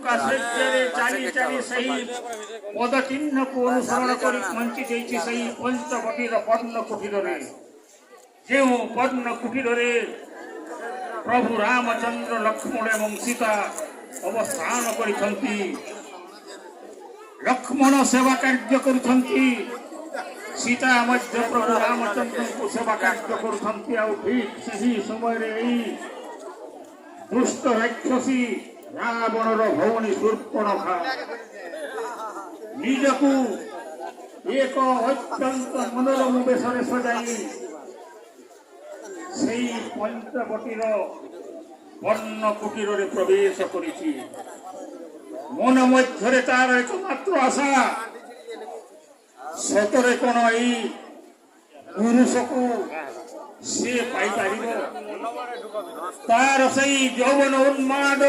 କାଶଯ୍ୟରେ ଚାଲି ଚାଲି ସେହି ପଦଚିହ୍ନକୁ ଅନୁସରଣ କରି ପହଞ୍ଚି ଯାଇଛି ସେହି ପଞ୍ଚବଟୀର ପର୍ଣ୍ଣ କୁଟୀରରେ। ଯେଉଁ ପର୍ଣ୍ଣ କୁଟୀରରେ ପ୍ରଭୁ ରାମଚନ୍ଦ୍ର ଲକ୍ଷ୍ମଣ ଏବଂ ସୀତା ଅବସ୍ଥାନ କରିଛନ୍ତି। ଲକ୍ଷ୍ମଣ ସେବା କାର୍ଯ୍ୟ କରୁଛନ୍ତି, ସୀତା ମଧ୍ୟ ପ୍ରଭୁ ରାମଚନ୍ଦ୍ରଙ୍କୁ ସେବା କାର୍ଯ୍ୟ କରୁଛନ୍ତି। ଆଉ ଠିକ୍ ସେହି ସମୟରେ ଏହି ଦୁଷ୍ଟ ରାକ୍ଷସୀ ରାବଣର ଭଉଣୀ ଶୂର୍ପଣଖା ନିଜକୁ ଏକ ଅତ୍ୟନ୍ତ ମନୋରମ ବେଶରେ ସଜାଇ ସେହି ପଞ୍ଚବଟୀର ପର୍ଣ୍ଣ କୁଟୀରରେ ପ୍ରବେଶ କରିଛି। ମନ ମଧ୍ୟରେ ତାର ଏକମାତ୍ର ଆଶା, ସତରେ କଣ ଏଇ ପୁରୁଷକୁ ସେ ପାଇପାରିବ? ତାର ସେଇ ଯୌବନ ଉନ୍ମାଦ